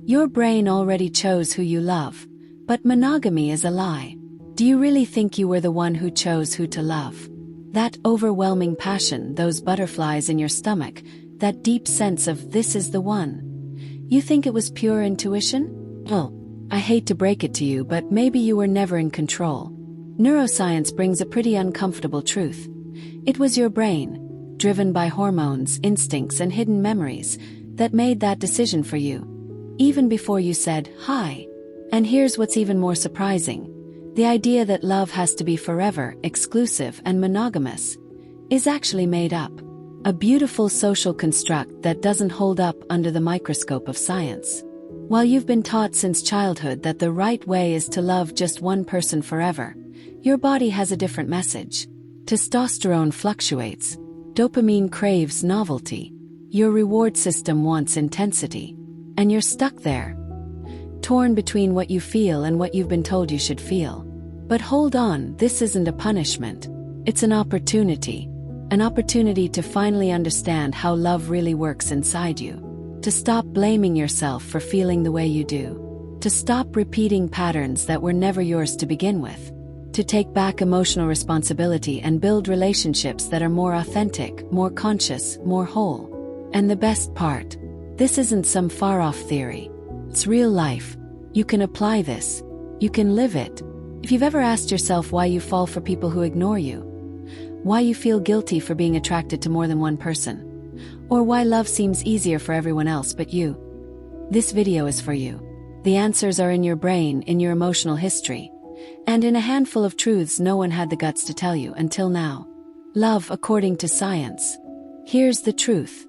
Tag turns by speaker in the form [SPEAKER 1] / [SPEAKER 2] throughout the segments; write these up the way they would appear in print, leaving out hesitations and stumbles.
[SPEAKER 1] Your brain already chose who you love, but monogamy is a lie. Do you really think you were the one who chose who to love? That overwhelming passion, those butterflies in your stomach, that deep sense of this is the one. You think it was pure intuition? Well, I hate to break it to you, but maybe you were never in control. Neuroscience brings a pretty uncomfortable truth. It was your brain, driven by hormones, instincts, and hidden memories, that made that decision for you, even before you said, hi. And here's what's even more surprising. The idea that love has to be forever, exclusive, and monogamous is actually made up. A beautiful social construct that doesn't hold up under the microscope of science. While you've been taught since childhood that the right way is to love just one person forever, your body has a different message. Testosterone fluctuates. Dopamine craves novelty. Your reward system wants intensity. And you're stuck there, torn between what you feel and what you've been told you should feel. But hold on, this isn't a punishment. It's an opportunity. An opportunity to finally understand how love really works inside you. To stop blaming yourself for feeling the way you do. To stop repeating patterns that were never yours to begin with. To take back emotional responsibility and build relationships that are more authentic, more conscious, more whole. And the best part, this isn't some far-off theory. It's real life. You can apply this. You can live it. If you've ever asked yourself why you fall for people who ignore you, why you feel guilty for being attracted to more than one person, or why love seems easier for everyone else but you, this video is for you. The answers are in your brain, in your emotional history, and in a handful of truths no one had the guts to tell you until now. Love according to science. Here's the truth.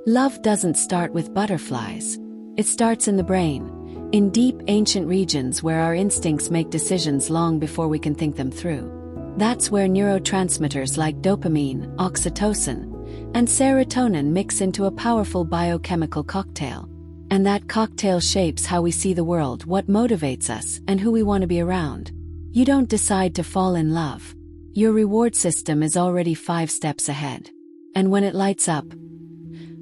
[SPEAKER 1] Love doesn't start with butterflies. It starts in the brain, in deep ancient regions where our instincts make decisions long before we can think them through. That's where neurotransmitters like dopamine, oxytocin, and serotonin mix into a powerful biochemical cocktail. And that cocktail shapes how we see the world, what motivates us, and who we want to be around. You don't decide to fall in love. Your reward system is already 5 steps ahead. And when it lights up,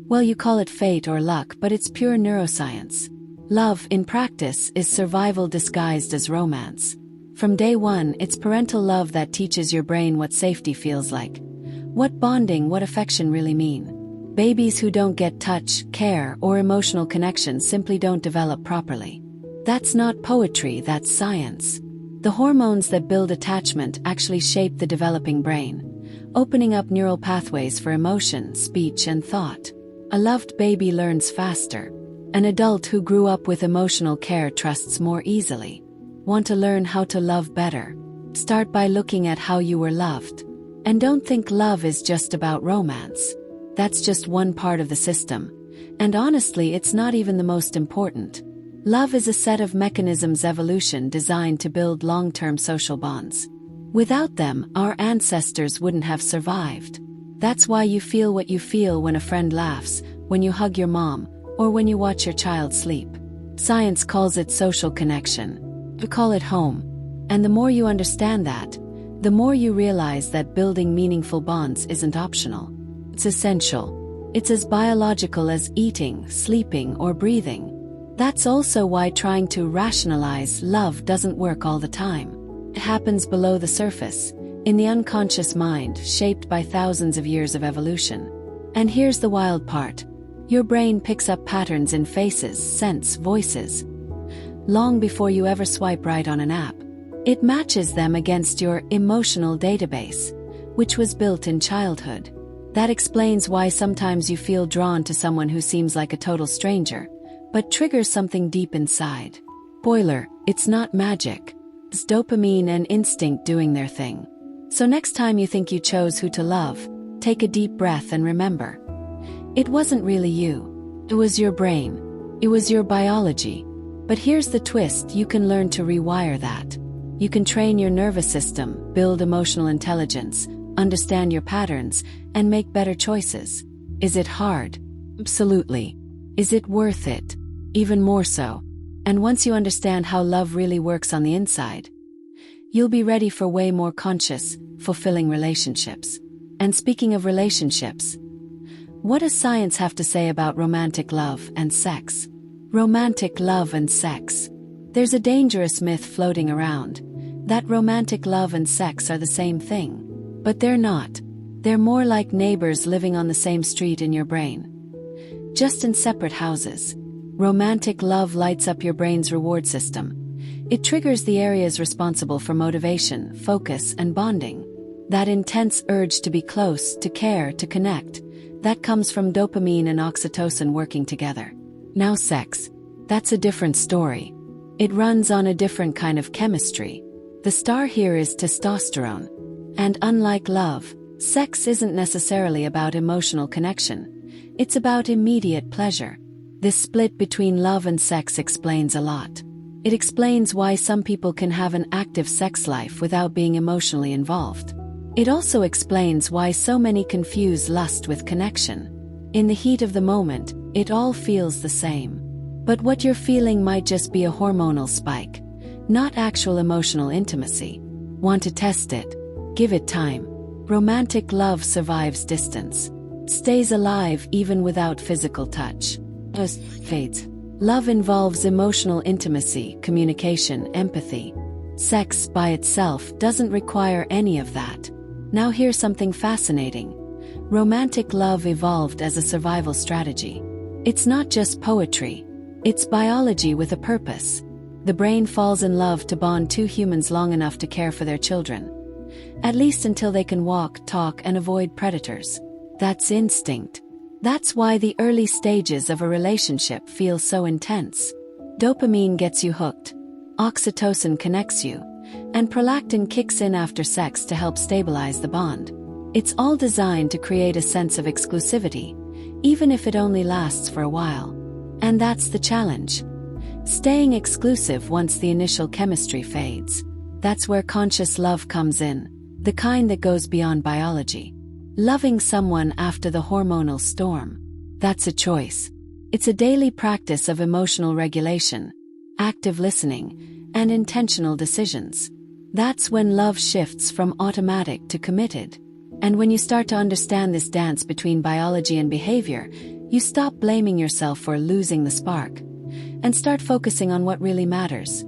[SPEAKER 1] well, you call it fate or luck, but it's pure neuroscience. Love, in practice, is survival disguised as romance. From day one, it's parental love that teaches your brain what safety feels like. What bonding, what affection really mean. Babies who don't get touch, care, or emotional connection simply don't develop properly. That's not poetry, that's science. The hormones that build attachment actually shape the developing brain, opening up neural pathways for emotion, speech, and thought. A loved baby learns faster. An adult who grew up with emotional care trusts more easily. Want to learn how to love better? Start by looking at how you were loved. And don't think love is just about romance. That's just one part of the system. And honestly, it's not even the most important. Love is a set of mechanisms evolution designed to build long-term social bonds. Without them, our ancestors wouldn't have survived. That's why you feel what you feel when a friend laughs, when you hug your mom, or when you watch your child sleep. Science calls it social connection. We call it home. And the more you understand that, the more you realize that building meaningful bonds isn't optional. It's essential. It's as biological as eating, sleeping, or breathing. That's also why trying to rationalize love doesn't work all the time. It happens below the surface, in the unconscious mind, shaped by thousands of years of evolution. And here's the wild part. Your brain picks up patterns in faces, scents, voices, long before you ever swipe right on an app. It matches them against your emotional database, which was built in childhood. That explains why sometimes you feel drawn to someone who seems like a total stranger, but triggers something deep inside. Spoiler, it's not magic. It's dopamine and instinct doing their thing. So next time you think you chose who to love, take a deep breath and remember. It wasn't really you. It was your brain. It was your biology. But here's the twist, you can learn to rewire that. You can train your nervous system, build emotional intelligence, understand your patterns, and make better choices. Is it hard? Absolutely. Is it worth it? Even more so. And once you understand how love really works on the inside, you'll be ready for way more conscious, fulfilling relationships. And speaking of relationships, what does science have to say about romantic love and sex? Romantic love and sex. There's a dangerous myth floating around that romantic love and sex are the same thing. But they're not. They're more like neighbors living on the same street in your brain, just in separate houses. Romantic love lights up your brain's reward system. It triggers the areas responsible for motivation, focus, and bonding. That intense urge to be close, to care, to connect, that comes from dopamine and oxytocin working together. Now sex. That's a different story. It runs on a different kind of chemistry. The star here is testosterone. And unlike love, sex isn't necessarily about emotional connection. It's about immediate pleasure. This split between love and sex explains a lot. It explains why some people can have an active sex life without being emotionally involved. It also explains why so many confuse lust with connection. In the heat of the moment, it all feels the same. But what you're feeling might just be a hormonal spike, not actual emotional intimacy. Want to test it? Give it time. Romantic love survives distance, stays alive even without physical touch. Fades. Love involves emotional intimacy, communication, empathy. Sex by itself doesn't require any of that. Now here's something fascinating. Romantic love evolved as a survival strategy. It's not just poetry. It's biology with a purpose. The brain falls in love to bond two humans long enough to care for their children. At least until they can walk, talk, and avoid predators. That's instinct. That's why the early stages of a relationship feel so intense. Dopamine gets you hooked. Oxytocin connects you. And prolactin kicks in after sex to help stabilize the bond. It's all designed to create a sense of exclusivity, even if it only lasts for a while. And that's the challenge. Staying exclusive once the initial chemistry fades. That's where conscious love comes in, the kind that goes beyond biology. Loving someone after the hormonal storm. That's a choice. It's a daily practice of emotional regulation, active listening, and intentional decisions. That's when love shifts from automatic to committed. And when you start to understand this dance between biology and behavior, you stop blaming yourself for losing the spark, and start focusing on what really matters.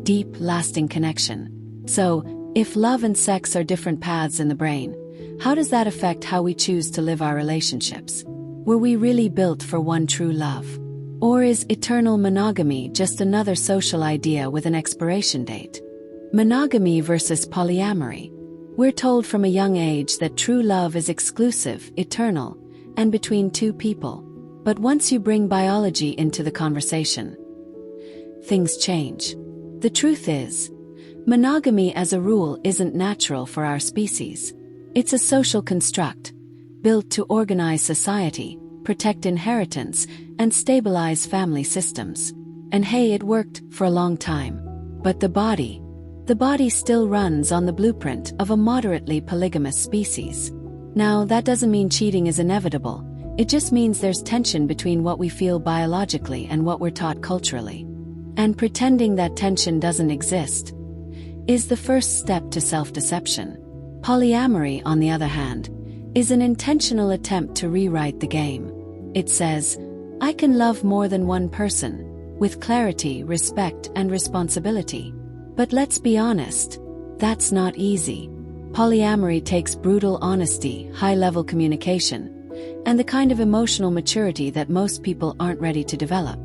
[SPEAKER 1] Deep, lasting connection. So, if love and sex are different paths in the brain, how does that affect how we choose to live our relationships? Were we really built for one true love? Or is eternal monogamy just another social idea with an expiration date? Monogamy versus polyamory. We're told from a young age that true love is exclusive, eternal, and between two people. But once you bring biology into the conversation, things change. The truth is, monogamy as a rule isn't natural for our species. It's a social construct, built to organize society, protect inheritance, and stabilize family systems. And hey, it worked for a long time. But the body still runs on the blueprint of a moderately polygamous species. Now, that doesn't mean cheating is inevitable. It just means there's tension between what we feel biologically and what we're taught culturally. And pretending that tension doesn't exist is the first step to self-deception. Polyamory, on the other hand, is an intentional attempt to rewrite the game. It says, I can love more than one person, with clarity, respect, and responsibility. But let's be honest, that's not easy. Polyamory takes brutal honesty, high-level communication, and the kind of emotional maturity that most people aren't ready to develop.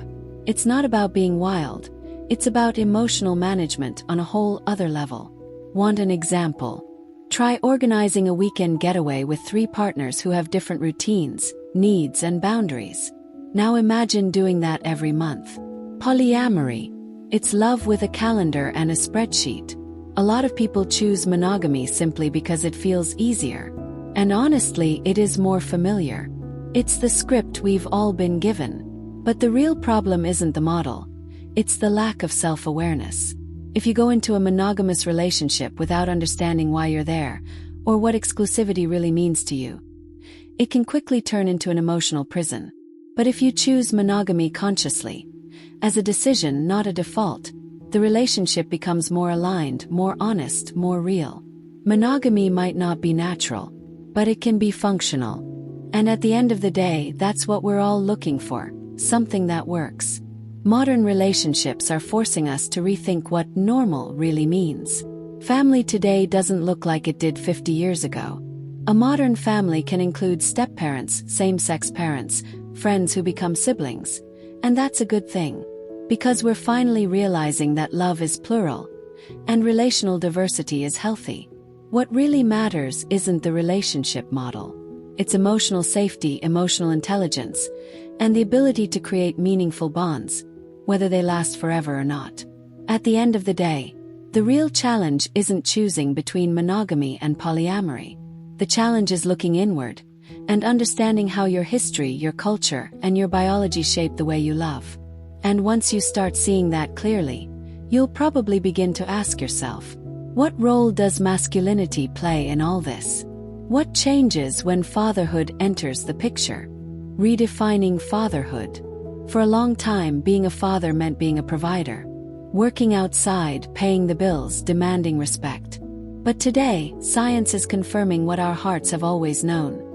[SPEAKER 1] It's not about being wild, it's about emotional management on a whole other level. Want an example? Try organizing a weekend getaway with 3 partners who have different routines, needs, and boundaries. Now imagine doing that every month. Polyamory. It's love with a calendar and a spreadsheet. A lot of people choose monogamy simply because it feels easier. And honestly, it is more familiar. It's the script we've all been given. But the real problem isn't the model. It's the lack of self-awareness. If you go into a monogamous relationship without understanding why you're there, or what exclusivity really means to you, it can quickly turn into an emotional prison. But if you choose monogamy consciously, as a decision, not a default, the relationship becomes more aligned, more honest, more real. Monogamy might not be natural, but it can be functional. And at the end of the day, that's what we're all looking for, something that works. Modern relationships are forcing us to rethink what normal really means. Family today doesn't look like it did 50 years ago. A modern family can include step-parents, same-sex parents, friends who become siblings. And that's a good thing. Because we're finally realizing that love is plural, and relational diversity is healthy. What really matters isn't the relationship model. It's emotional safety, emotional intelligence, and the ability to create meaningful bonds, whether they last forever or not. At the end of the day, the real challenge isn't choosing between monogamy and polyamory. The challenge is looking inward and understanding how your history, your culture, and your biology shape the way you love. And once you start seeing that clearly, you'll probably begin to ask yourself, what role does masculinity play in all this? What changes when fatherhood enters the picture? Redefining fatherhood. For a long time, being a father meant being a provider. Working outside, paying the bills, demanding respect. But today, science is confirming what our hearts have always known.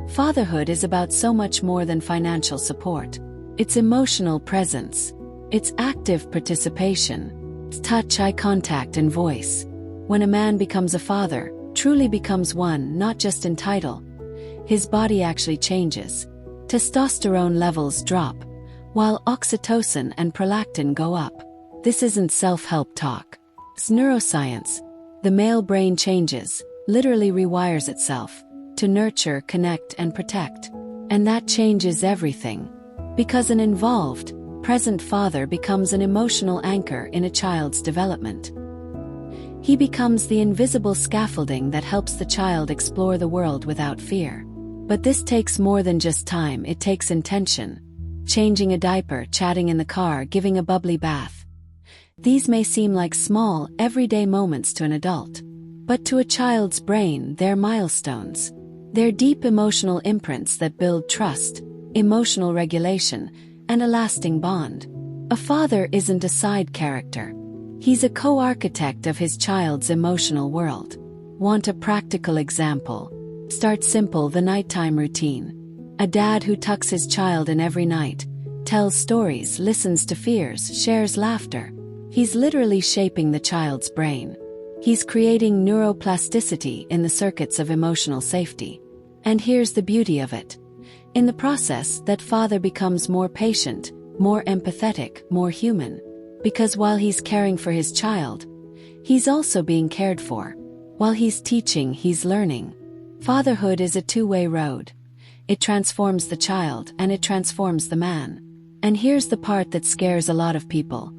[SPEAKER 1] Fatherhood is about so much more than financial support. It's emotional presence. It's active participation. It's touch, eye contact, and voice. When a man becomes a father, truly becomes one, not just in title, his body actually changes. Testosterone levels drop, while oxytocin and prolactin go up. This isn't self-help talk. It's neuroscience. The male brain changes, literally rewires itself, to nurture, connect, and protect. And that changes everything. Because an involved, present father becomes an emotional anchor in a child's development. He becomes the invisible scaffolding that helps the child explore the world without fear. But this takes more than just time, it takes intention. Changing a diaper, chatting in the car, giving a bubbly bath. These may seem like small, everyday moments to an adult. But to a child's brain, they're milestones. They're deep emotional imprints that build trust, emotional regulation, and a lasting bond. A father isn't a side character. He's a co-architect of his child's emotional world. Want a practical example? Start simple, the nighttime routine. A dad who tucks his child in every night, tells stories, listens to fears, shares laughter. He's literally shaping the child's brain. He's creating neuroplasticity in the circuits of emotional safety. And here's the beauty of it. In the process, that father becomes more patient, more empathetic, more human. Because while he's caring for his child, he's also being cared for. While he's teaching, he's learning. Fatherhood is a two-way road. It transforms the child and it transforms the man. And here's the part that scares a lot of people.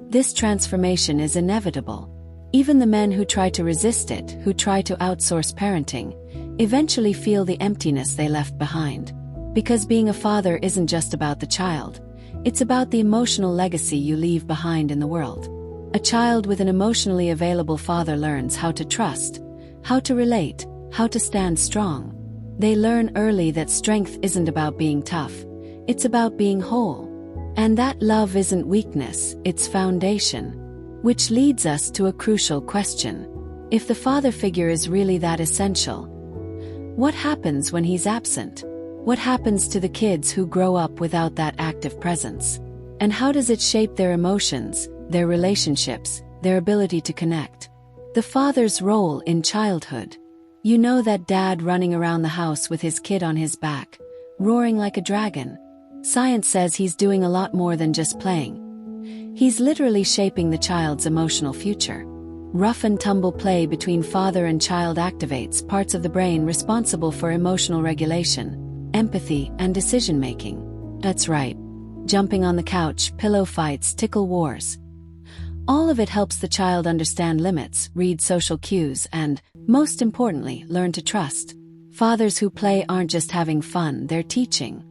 [SPEAKER 1] This transformation is inevitable. Even the men who try to resist it, who try to outsource parenting, eventually feel the emptiness they left behind. Because being a father isn't just about the child. It's about the emotional legacy you leave behind in the world. A child with an emotionally available father learns how to trust, how to relate, how to stand strong. They learn early that strength isn't about being tough. It's about being whole. And that love isn't weakness, it's foundation. Which leads us to a crucial question. If the father figure is really that essential, what happens when he's absent? What happens to the kids who grow up without that active presence? And how does it shape their emotions, their relationships, their ability to connect? The father's role in childhood. You know that dad running around the house with his kid on his back, roaring like a dragon. Science says he's doing a lot more than just playing. He's literally shaping the child's emotional future. Rough and tumble play between father and child activates parts of the brain responsible for emotional regulation, empathy, and decision-making. That's right. Jumping on the couch, pillow fights, tickle wars. All of it helps the child understand limits, read social cues, and, most importantly, learn to trust. Fathers who play aren't just having fun, they're teaching.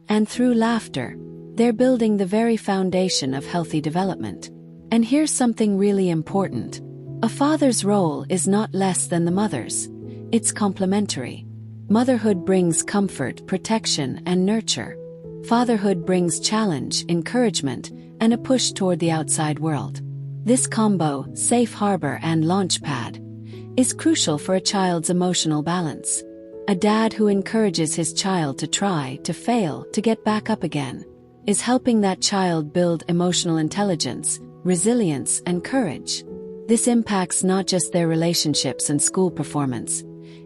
[SPEAKER 1] And through laughter, they're building the very foundation of healthy development. And here's something really important. A father's role is not less than the mother's. It's complementary. Motherhood brings comfort, protection, and nurture. Fatherhood brings challenge, encouragement, and a push toward the outside world. This combo, safe harbor and launchpad, is crucial for a child's emotional balance. A dad who encourages his child to try, to fail, to get back up again. is helping that child build emotional intelligence, resilience, and courage. This impacts not just their relationships and school performance,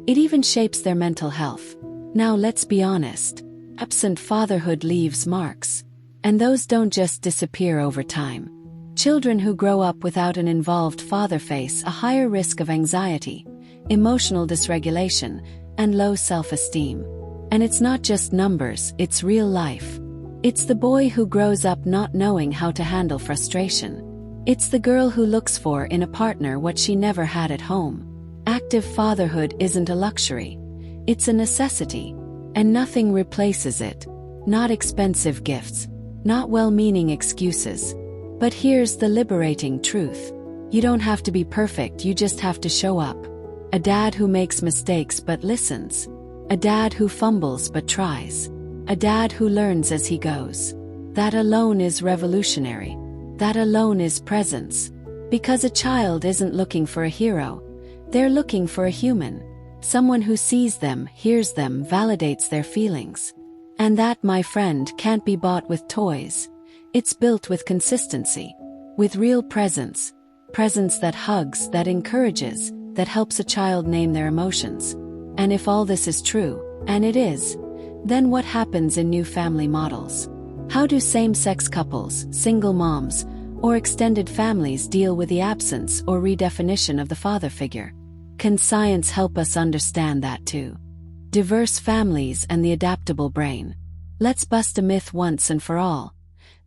[SPEAKER 1] it even shapes their mental health. Now let's be honest, absent fatherhood leaves marks. And those don't just disappear over time. Children who grow up without an involved father face a higher risk of anxiety, emotional dysregulation, and low self-esteem. And it's not just numbers, it's real life. It's the boy who grows up not knowing how to handle frustration. It's the girl who looks for in a partner what she never had at home. Active fatherhood isn't a luxury. It's a necessity. And nothing replaces it. Not expensive gifts. Not well-meaning excuses. But here's the liberating truth. You don't have to be perfect, you just have to show up. A dad who makes mistakes but listens. A dad who fumbles but tries. A dad who learns as he goes. That alone is revolutionary. That alone is presence. Because a child isn't looking for a hero. They're looking for a human. Someone who sees them, hears them, validates their feelings. And that, my friend, can't be bought with toys. It's built with consistency. With real presence. Presence that hugs, that encourages, that helps a child name their emotions. And if all this is true, and it is, then what happens in new family models? How do same-sex couples, single moms, or extended families deal with the absence or redefinition of the father figure? Can science help us understand that too? Diverse families and the adaptable brain. Let's bust a myth once and for all.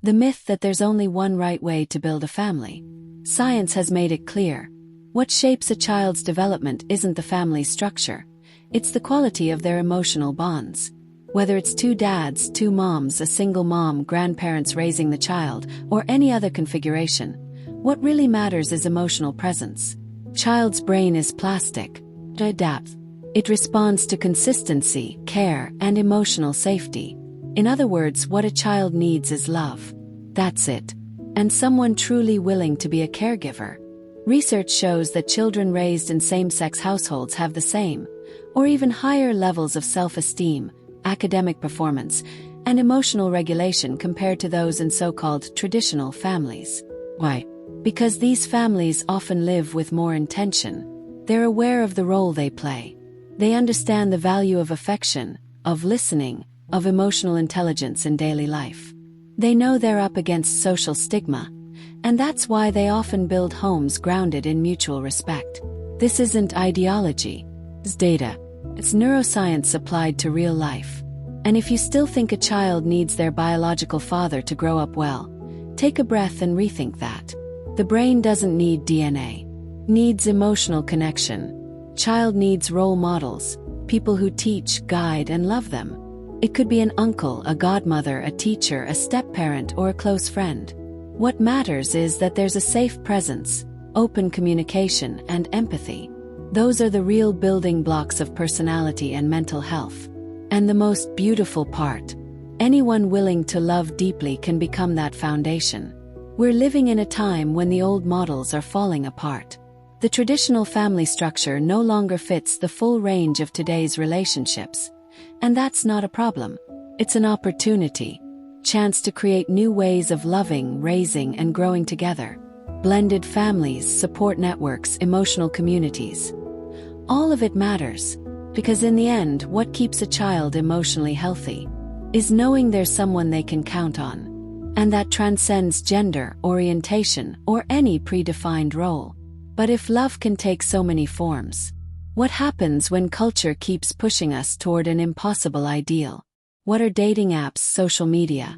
[SPEAKER 1] The myth that there's only one right way to build a family. Science has made it clear. What shapes a child's development isn't the family structure. It's the quality of their emotional bonds. Whether it's two dads, two moms, a single mom, grandparents raising the child, or any other configuration, what really matters is emotional presence. Child's brain is plastic. It adapts. It responds to consistency, care, and emotional safety. In other words, what a child needs is love. That's it. And someone truly willing to be a caregiver. Research shows that children raised in same-sex households have the same, or even higher levels of self-esteem, academic performance, and emotional regulation compared to those in so-called traditional families. Why? Because these families often live with more intention. They're aware of the role they play. They understand the value of affection, of listening, of emotional intelligence in daily life. They know they're up against social stigma, and that's why they often build homes grounded in mutual respect. This isn't ideology. It's data. It's neuroscience applied to real life. And if you still think a child needs their biological father to grow up well, take a breath and rethink that. The brain doesn't need DNA. Needs emotional connection. Child needs role models, people who teach, guide, and love them. It could be an uncle, a godmother, a teacher, a step-parent, or a close friend. What matters is that there's a safe presence, open communication, and empathy. Those are the real building blocks of personality and mental health. And the most beautiful part, anyone willing to love deeply can become that foundation. We're living in a time when the old models are falling apart. The traditional family structure no longer fits the full range of today's relationships. And that's not a problem. It's an opportunity. Chance to create new ways of loving, raising, and growing together. Blended families, support networks, emotional communities. All of it matters. Because in the end, what keeps a child emotionally healthy is knowing there's someone they can count on. And that transcends gender, orientation, or any predefined role. But if love can take so many forms, what happens when culture keeps pushing us toward an impossible ideal? What are dating apps, social media,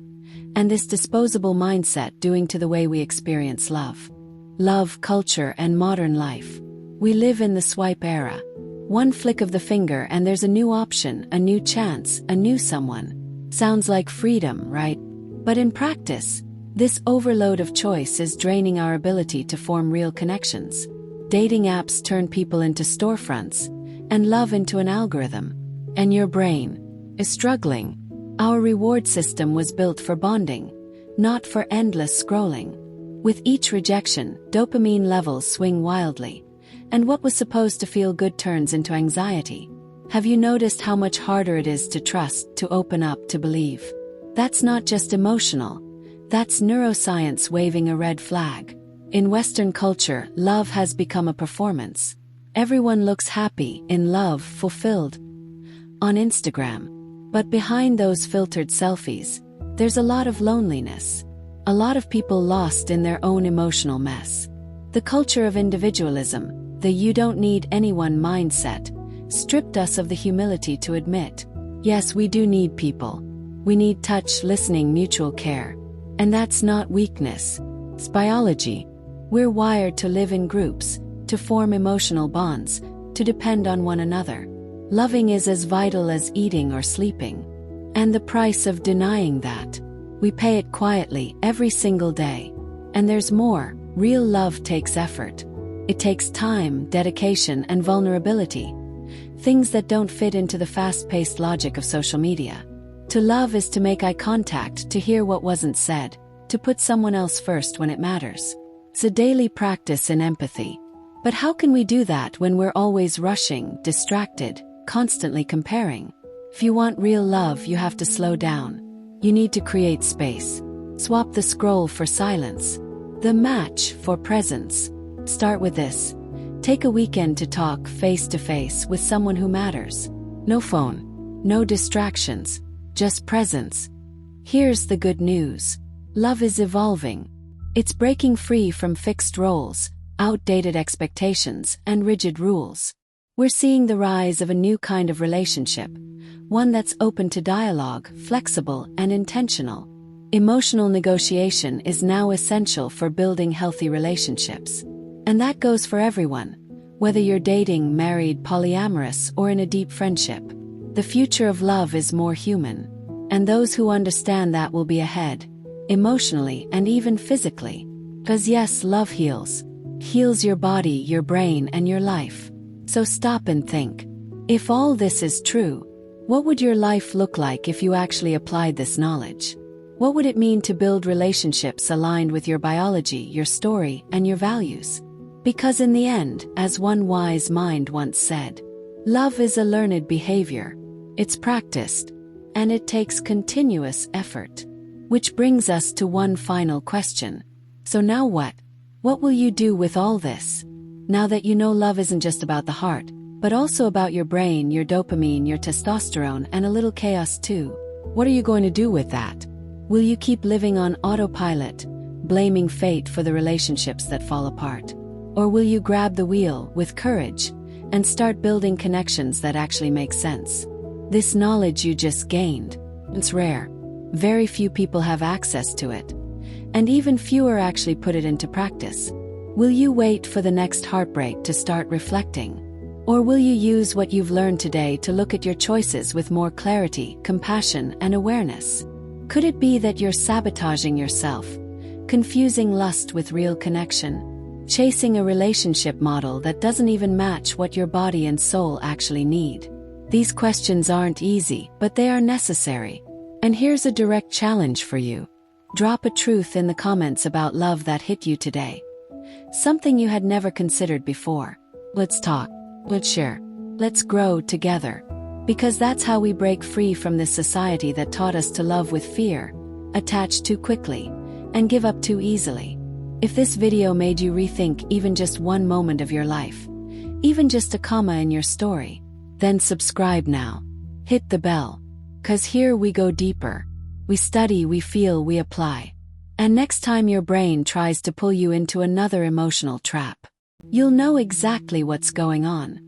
[SPEAKER 1] and this disposable mindset doing to the way we experience love? Love, culture, and modern life. We live in the swipe era. One flick of the finger and there's a new option, a new chance, a new someone. Sounds like freedom, right? But in practice, this overload of choice is draining our ability to form real connections. Dating apps turn people into storefronts, and love into an algorithm. And your brain is struggling. Our reward system was built for bonding, not for endless scrolling. With each rejection, dopamine levels swing wildly, and what was supposed to feel good turns into anxiety. Have you noticed how much harder it is to trust, to open up, to believe? That's not just emotional. That's neuroscience waving a red flag. In Western culture, love has become a performance. Everyone looks happy, in love, fulfilled on Instagram. But behind those filtered selfies, there's a lot of loneliness. A lot of people lost in their own emotional mess. The culture of individualism, the you don't need anyone mindset, stripped us of the humility to admit, yes, we do need people. We need touch, listening, mutual care. And that's not weakness. It's biology. We're wired to live in groups, to form emotional bonds, to depend on one another. Loving is as vital as eating or sleeping. And the price of denying that, we pay it quietly every single day. And there's more. Real love takes effort. It takes time, dedication, and vulnerability. Things that don't fit into the fast-paced logic of social media. To love is to make eye contact, to hear what wasn't said, to put someone else first when it matters. It's a daily practice in empathy. But how can we do that when we're always rushing, distracted, constantly comparing? If you want real love, you have to slow down. You need to create space. Swap the scroll for silence. The match for presence. Start with this. Take a weekend to talk face to face with someone who matters. No phone. No distractions. Just presence. Here's the good news. Love is evolving. It's breaking free from fixed roles, outdated expectations, and rigid rules. We're seeing the rise of a new kind of relationship, one that's open to dialogue, flexible, and intentional. Emotional negotiation is now essential for building healthy relationships. And that goes for everyone, whether you're dating, married, polyamorous, or in a deep friendship. The future of love is more human, and those who understand that will be ahead, emotionally and even physically. Because yes, love heals. Heals your body, your brain, and your life. So stop and think. If all this is true, what would your life look like if you actually applied this knowledge? What would it mean to build relationships aligned with your biology, your story, and your values? Because in the end, as one wise mind once said, love is a learned behavior. It's practiced, and it takes continuous effort. Which brings us to one final question. So now what? What will you do with all this? Now that you know love isn't just about the heart, but also about your brain, your dopamine, your testosterone, and a little chaos too. What are you going to do with that? Will you keep living on autopilot, blaming fate for the relationships that fall apart? Or will you grab the wheel with courage and start building connections that actually make sense? This knowledge you just gained, it's rare. Very few people have access to it. And even fewer actually put it into practice. Will you wait for the next heartbreak to start reflecting? Or will you use what you've learned today to look at your choices with more clarity, compassion, and awareness? Could it be that you're sabotaging yourself, confusing lust with real connection, chasing a relationship model that doesn't even match what your body and soul actually need? These questions aren't easy, but they are necessary. And here's a direct challenge for you. Drop a truth in the comments about love that hit you today. Something you had never considered before. Let's talk. Let's share. Let's grow together. Because that's how we break free from this society that taught us to love with fear, attach too quickly, and give up too easily. If this video made you rethink even just one moment of your life, even just a comma in your story, then subscribe now. Hit the bell. 'Cause here we go deeper. We study, we feel, we apply. And next time your brain tries to pull you into another emotional trap, you'll know exactly what's going on.